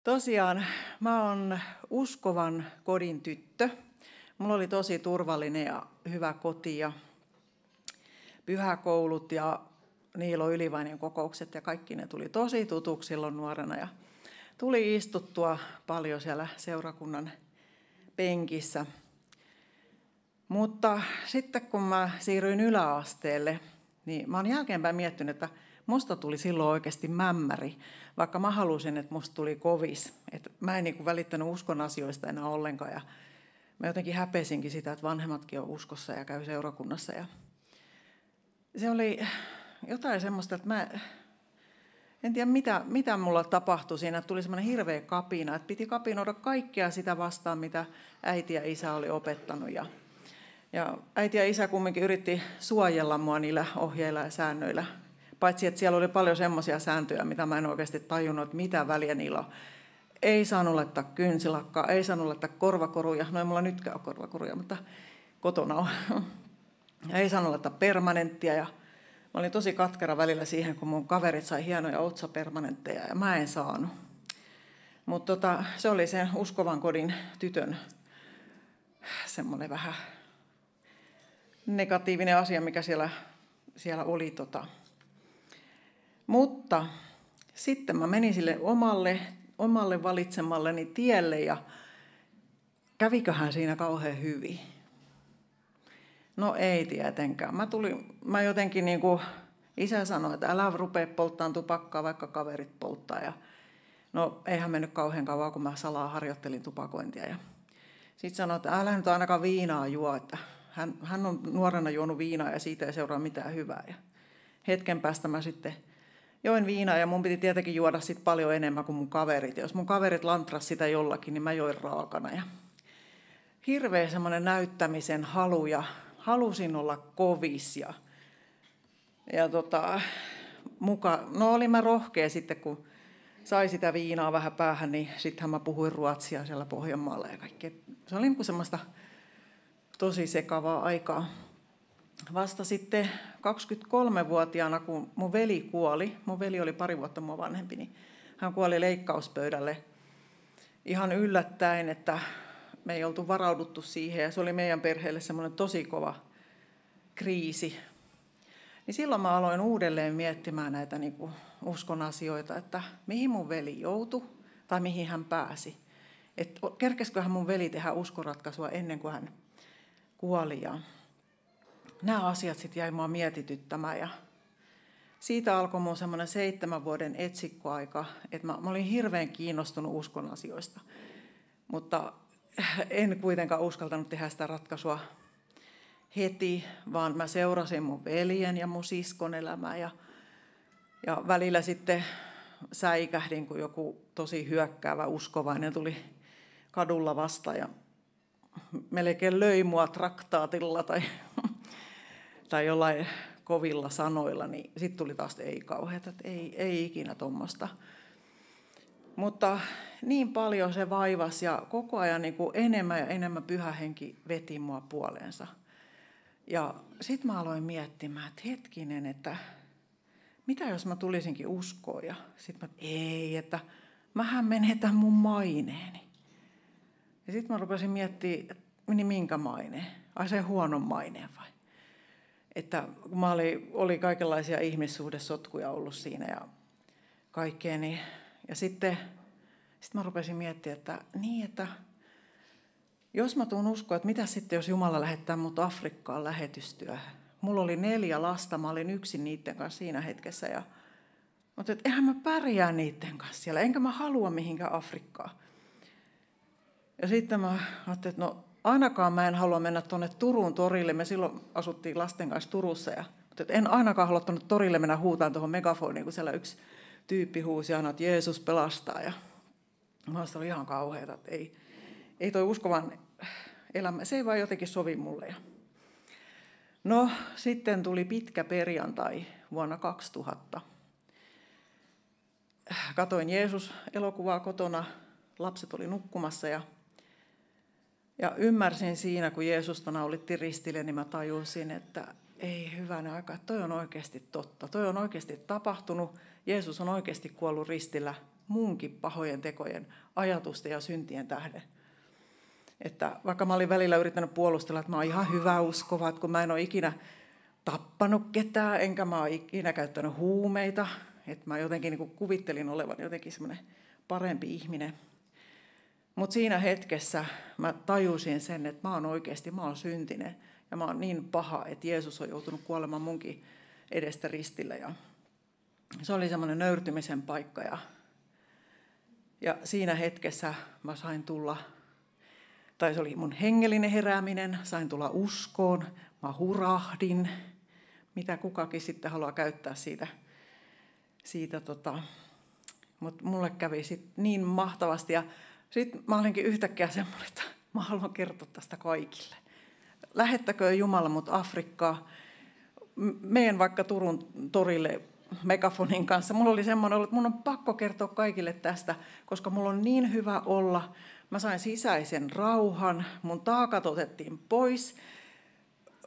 Tosiaan, mä oon uskovan kodin tyttö. Mulla oli tosi turvallinen ja hyvä koti ja pyhäkoulut ja Niilo Ylivainien kokoukset ja kaikki ne tuli tosi tutuksi silloin nuorena. Ja tuli istuttua paljon siellä seurakunnan penkissä. Mutta sitten kun mä siirryin yläasteelle, niin mä oon jälkeenpäin miettinyt, että musta tuli silloin oikeasti mämmäri, vaikka mä halusin, että musta tuli kovis. Että mä en välittänyt uskon asioista enää ollenkaan. Ja mä jotenkin häpesinkin sitä, että vanhemmatkin on uskossa ja käy seurakunnassa. Ja se oli jotain semmoista, että mä en tiedä mitä mulla tapahtui siinä. Tuli semmoinen hirveä kapina, että piti kapinoida kaikkea sitä vastaan, mitä äiti ja isä oli opettanut. Ja äiti ja isä kumminkin yritti suojella mua niillä ohjeilla ja säännöillä. Paitsi, että siellä oli paljon semmoisia sääntöjä, mitä mä en oikeasti tajunnut, että mitä väliä niillä on. Ei saanut laittaa kynsilakkaa, ei saanut laittaa korvakoruja. No ei mulla nytkään ole korvakoruja, mutta kotona on. Ja ei saanut laittaa permanenttia. Ja mä olin tosi katkera välillä siihen, kun mun kaverit sai hienoja otsapermanentteja ja mä en saanut. Mutta se oli sen uskovan kodin tytön semmoinen vähän negatiivinen asia, mikä siellä oli. Mutta sitten mä menin sille omalle valitsemalleni tielle ja käviköhän siinä kauhean hyvin? No ei tietenkään. Mä jotenkin niin kuin isä sanoi, että älä rupea polttamaan tupakkaa, vaikka kaverit polttaa. Ja no eihän mennyt kauhean kauan, kun mä salaa harjoittelin tupakointia. Ja sitten sanoi, että älä nyt ainakaan viinaa juo, että hän on nuorena juonut viinaa ja siitä ei seuraa mitään hyvää. Ja hetken päästä mä sitten join viinaa ja mun piti tietenkin juoda sit paljon enemmän kuin mun kaverit. Ja jos mun kaverit lantras sitä jollakin, niin mä join raakana. Ja hirveä semmoinen näyttämisen halu ja halusin olla kovis. Olin mä rohkea sitten, kun sai sitä viinaa vähän päähän, niin sittenhän mä puhuin ruotsia siellä Pohjanmaalla ja kaikkea. Se oli niin kuin semmoista tosi sekavaa aikaa. Vasta sitten 23-vuotiaana, kun mun veli kuoli, mun veli oli 2 vuotta mua vanhempi, niin hän kuoli leikkauspöydälle ihan yllättäen, että me ei oltu varauduttu siihen ja se oli meidän perheelle semmoinen tosi kova kriisi. Niin silloin mä aloin uudelleen miettimään näitä niin kuin uskon asioita, että mihin mun veli joutui tai mihin hän pääsi. Että kerkesiköhän mun veli tehdä uskonratkaisua ennen kuin hän kuoli. Ja nämä asiat sitten jäi mua mietityttämään ja siitä alkoi mun semmoinen 7 vuoden etsikkoaika, että mä olin hirveän kiinnostunut uskon asioista, mutta en kuitenkaan uskaltanut tehdä sitä ratkaisua heti, vaan mä seurasin mun veljen ja mun siskon elämää ja välillä sitten säikähdin, kun joku tosi hyökkäävä uskovainen tuli kadulla vastaan ja melkein löi mua traktaatilla tai jollain kovilla sanoilla, niin sitten tuli taas ei kauheata, että ei ikinä tuommoista. Mutta niin paljon se vaivasi ja koko ajan niin kuin enemmän ja enemmän pyhä henki veti mua puoleensa. Ja sitten mä aloin miettimään, että hetkinen, että mitä jos mä tulisinkin uskoon? Ja sitten että mähän menetän mun maineeni. Ja sitten mä rupesin miettimään, että minkä maine? Ai se huonon maineen vai? Että kun mä oli kaikenlaisia ihmissuhdesotkuja ollut siinä ja kaikkea, niin ja sitten mä rupesin miettimään, että jos mä tuun uskoa, että mitä sitten, jos Jumala lähettää mut Afrikkaan lähetystyöhön. Mulla oli 4 lasta, mä olin yksin niiden kanssa siinä hetkessä. Mutta eihän mä pärjää niiden kanssa siellä, enkä mä halua mihinkään Afrikkaan. Ja sitten mä ajattelin, että no ainakaan mä en halua mennä tuonne Turun torille. Me silloin asuttiin lasten kanssa Turussa. Mutta en ainakaan halua tuonne torille mennä huutaan tuohon megafoniin, kun siellä yksi tyyppi huusi aina, että Jeesus pelastaa. Ja minusta oli ihan kauheata, että ei toi uskovan elämä, se ei vaan jotenkin sovi mulle. No sitten tuli pitkä perjantai vuonna 2000. Katoin Jeesus-elokuvaa kotona, lapset oli nukkumassa ja ymmärsin siinä, kun Jeesusta naulittiin ristille, niin mä tajusin, että ei hyvänä aika, toi on oikeasti totta. Toi on oikeasti tapahtunut. Jeesus on oikeasti kuollut ristillä munkin pahojen tekojen, ajatusten ja syntien tähden. Että vaikka mä olin välillä yrittänyt puolustella, että mä oon ihan hyvä uskova, että kun mä en ole ikinä tappanut ketään, enkä mä ole ikinä käyttänyt huumeita, että mä jotenkin niin kuin kuvittelin olevan jotenkin semmoinen parempi ihminen. Mutta siinä hetkessä mä tajusin sen, että mä oon syntinen ja mä oon niin paha, että Jeesus on joutunut kuolemaan munkin edestä ristille. Ja se oli semmoinen nöyrtymisen paikka ja siinä hetkessä mä sain tulla, tai se oli mun hengellinen herääminen, sain tulla uskoon, mä hurahdin, mitä kukakin sitten haluaa käyttää siitä. Mutta mulle kävi sitten niin mahtavasti ja sitten mä olinkin yhtäkkiä semmoinen, että mä haluan kertoa tästä kaikille. Lähettäköön Jumala mut Afrikkaan. Meen vaikka Turun torille megafonin kanssa. Mulla oli semmoinen olo, että mun on pakko kertoa kaikille tästä, koska mulla on niin hyvä olla. Mä sain sisäisen rauhan, mun taakat otettiin pois,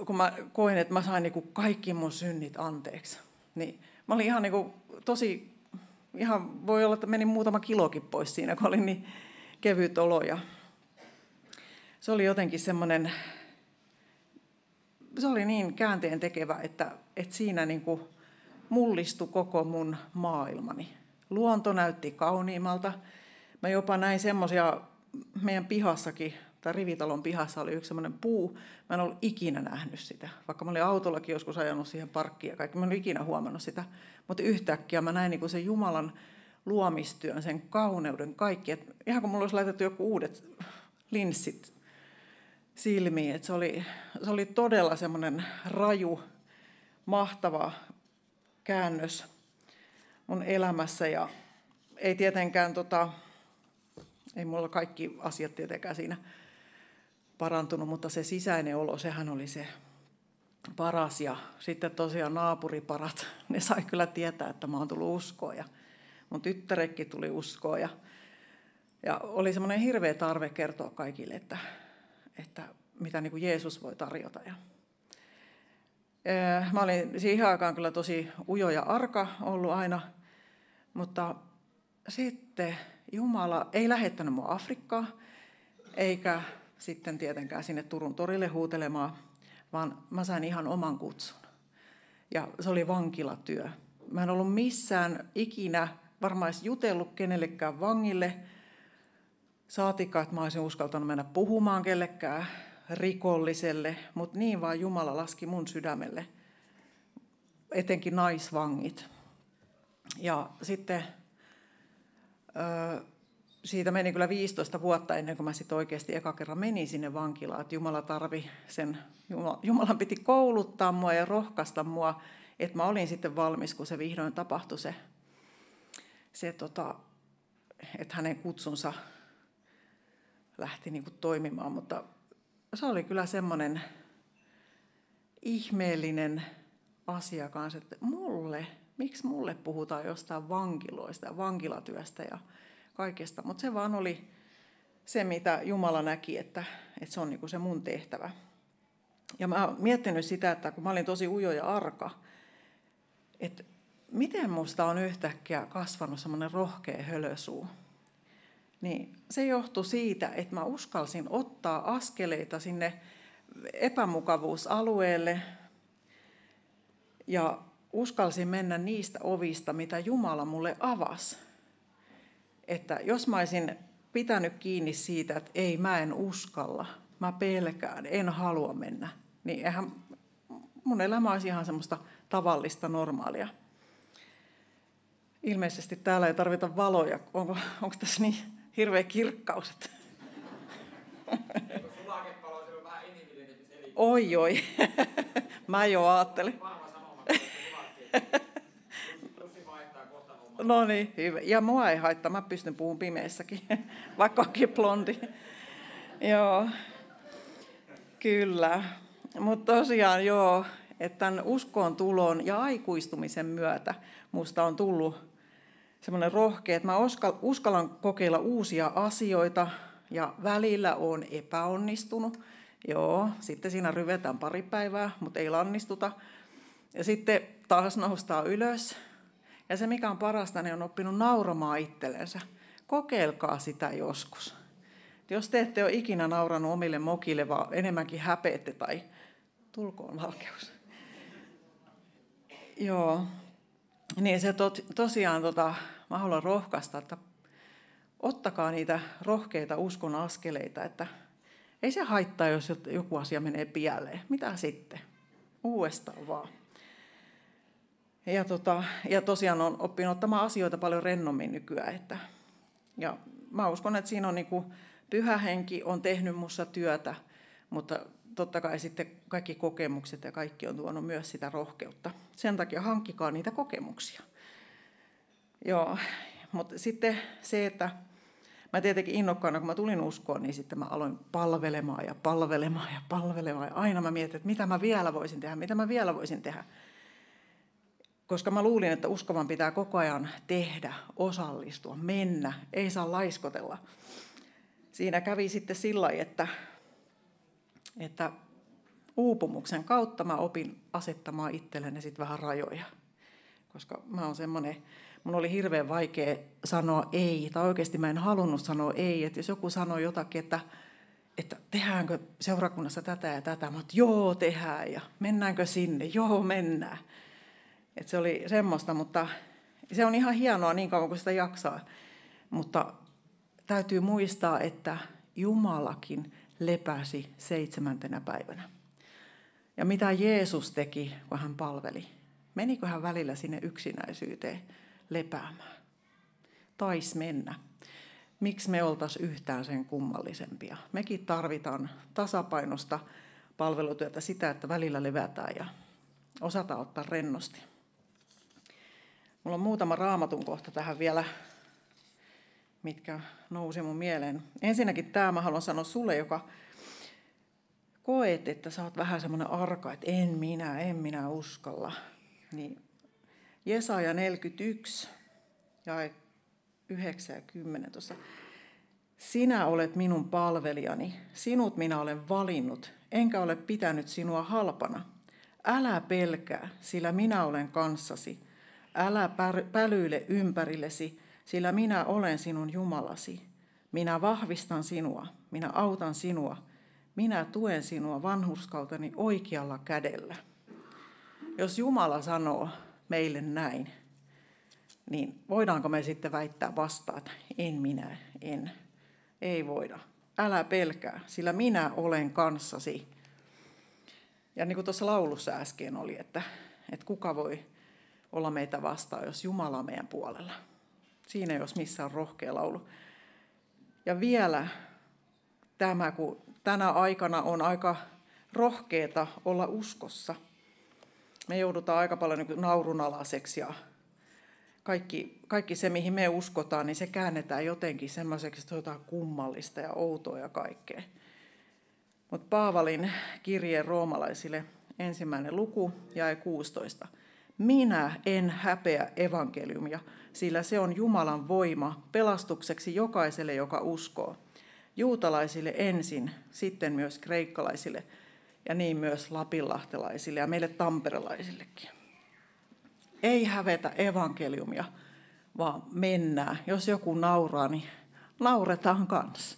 kun mä koin, että mä sain niinku kaikki mun synnit anteeksi. Niin mä olin ihan niinku ihan voi olla, että meni muutama kilokin pois siinä, kun oli niin kevyt olo. Ja se oli jotenkin semmoinen, se oli niin käänteen tekevä, että siinä niinku mullistui koko mun maailmani. Luonto näytti kauniimmalta. Mä jopa näin semmoisia, meidän pihassakin, tai rivitalon pihassa oli yksi semmoinen puu. Mä en ollut ikinä nähnyt sitä, vaikka mä olin autollakin joskus ajanut siihen parkkiin ja kaikki. Mä en ollut ikinä huomannut sitä, mutta yhtäkkiä mä näin niin sen Jumalan luomistyön, sen kauneuden, kaikki. Et ihan kun mulla olisi laitettu joku uudet linssit silmiin. Et se oli todella semmoinen raju, mahtava käännös mun elämässä. Ja ei tietenkään, ei mulla kaikki asiat tietenkään siinä parantunut, mutta se sisäinen olo, sehän oli se paras. Ja sitten tosiaan naapuriparat, ne sai kyllä tietää, että mä oon tullut uskoon. Ja mun tyttärekki tuli uskoon. Ja oli semmoinen hirveä tarve kertoa kaikille, että mitä niin kuin Jeesus voi tarjota. Ja mä olin siihen aikaan kyllä tosi ujo ja arka ollut aina, mutta sitten Jumala ei lähettänyt mua Afrikkaan, eikä sitten tietenkään sinne Turun torille huutelemaan, vaan mä sain ihan oman kutsun. Ja se oli vankilatyö. Mä en ollut missään ikinä varmaan edes jutellut kenellekään vangille, saatikaan, että mä olisin uskaltanut mennä puhumaan kellekään rikolliselle, mutta niin vaan Jumala laski mun sydämelle, etenkin naisvangit. Ja sitten siitä meni kyllä 15 vuotta ennen kuin mä sitten oikeasti eka kerran menin sinne vankilaan, että Jumalan piti kouluttaa mua ja rohkaista mua, että mä olin sitten valmis, kun se vihdoin tapahtui että hänen kutsunsa lähti niin kuin toimimaan, mutta se oli kyllä semmoinen ihmeellinen asia kanssa, että miksi mulle puhutaan jostain vankiloista ja vankilatyöstä ja kaikesta, mutta se vaan oli se, mitä Jumala näki, että se on niin kuin se mun tehtävä. Ja mä oon miettinyt sitä, että kun mä olin tosi ujo ja arka, että miten musta on yhtäkkiä kasvanut semmoinen rohkea hölösuu. Niin se johtui siitä, että mä uskalsin ottaa askeleita sinne epämukavuusalueelle ja uskalsin mennä niistä ovista, mitä Jumala mulle avasi. Että jos mä olisin pitänyt kiinni siitä, että ei, mä en uskalla, mä pelkään, en halua mennä, niin eihän mun elämä olisi ihan semmoista tavallista, normaalia. Ilmeisesti täällä ei tarvita valoja. Onko tässä niin hirveä kirkkaus? Oi. Mä jo ajattelin. No niin, hyvä. Ja mua ei haittaa, mä pystyn puhumaan pimeässäkin, vaikka onkin blondi. Joo, kyllä. Mutta tosiaan että tämän uskoon tulon ja aikuistumisen myötä musta on tullut semmoinen rohkea, että mä uskallan kokeilla uusia asioita ja välillä on epäonnistunut. Joo, sitten siinä ryvetään pari päivää, mutta ei lannistuta. Ja sitten taas noustaan ylös. Ja se, mikä on parasta, niin on oppinut nauramaan itsellensä. Kokeilkaa sitä joskus. Jos te ette ole ikinä nauranut omille mokille, vaan enemmänkin häpeette tai tulkoon valkeus. Joo, niin se tosiaan mä haluan rohkaista, että ottakaa niitä rohkeita uskon askeleita, että ei se haittaa, jos joku asia menee pieleen. Mitä sitten? Uudestaan vaan. Ja tosiaan on oppinut ottamaan asioita paljon rennommin nykyään. Ja mä uskon, että siinä on Pyhä Henki on tehnyt mussa työtä, mutta totta kai sitten kaikki kokemukset ja kaikki on tuonut myös sitä rohkeutta. Sen takia hankkikaa niitä kokemuksia. Joo, mutta sitten se, että mä tietenkin innokkaana, kun mä tulin uskoon, niin sitten mä aloin palvelemaan. Ja aina mä mietin, että mitä mä vielä voisin tehdä. Koska mä luulin, että uskovan pitää koko ajan tehdä, osallistua, mennä, ei saa laiskotella. Siinä kävi sitten sillä lailla, että uupumuksen kautta mä opin asettamaan itselleni sitten vähän rajoja. Koska mä oon semmoinen, mun oli hirveän vaikea sanoa ei, tai oikeasti mä en halunnut sanoa ei. Että jos joku sanoo jotakin, että tehdäänkö seurakunnassa tätä ja tätä, mä oon, joo tehdään, ja mennäänkö sinne, joo mennään. Että se oli semmoista, mutta se on ihan hienoa niin kauan kuin sitä jaksaa. Mutta täytyy muistaa, että Jumalakin lepäsi 7. päivänä. Ja mitä Jeesus teki, kun hän palveli? Menikö hän välillä sinne yksinäisyyteen lepäämään? Taisi mennä. Miksi me oltaisiin yhtään sen kummallisempia? Mekin tarvitaan tasapainosta palvelutyötä, sitä, että välillä levätään ja osataan ottaa rennosti. Mulla on muutama Raamatun kohta tähän vielä, mitkä nousi mun mieleen. Ensinnäkin tämä mä haluan sanoa sulle, joka koet, että sä oot vähän semmoinen arka, että en minä uskalla. Niin Jesaja 41, jae 9 ja 10 tuossa. Sinä olet minun palvelijani, sinut minä olen valinnut, enkä ole pitänyt sinua halpana. Älä pelkää, sillä minä olen kanssasi. Älä pälyile ympärillesi, sillä minä olen sinun Jumalasi. Minä vahvistan sinua, minä autan sinua, minä tuen sinua vanhurskauteni oikealla kädellä. Jos Jumala sanoo meille näin, niin voidaanko me sitten väittää vastaan, että en. Ei voida. Älä pelkää, sillä minä olen kanssasi. Ja niin kuin tuossa laulussa äsken oli, että kuka voi olla meitä vastaan, jos Jumala on meidän puolella. Siinä jos missä on rohkea laulu. Ja vielä tämä, kun tänä aikana on aika rohkeata olla uskossa. Me joudutaan aika paljon naurunalaiseksi ja kaikki se, mihin me uskotaan, niin se käännetään jotenkin semmoiseksi, että on jotain kummallista ja outoa ja kaikkea. Mutta Paavalin kirjeen roomalaisille 1. luku, jae 16. Minä en häpeä evankeliumia, sillä se on Jumalan voima pelastukseksi jokaiselle, joka uskoo. Juutalaisille ensin, sitten myös kreikkalaisille ja niin myös lapinlahtelaisille ja meille tamperelaisillekin. Ei hävetä evankeliumia, vaan mennään. Jos joku nauraa, niin nauretaan kanssa.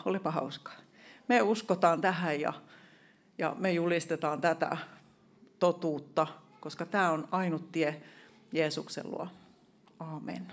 Olipa hauskaa. Me uskotaan tähän ja me julistetaan tätä totuutta, koska tämä on ainut tie Jeesuksen luo. Aamen.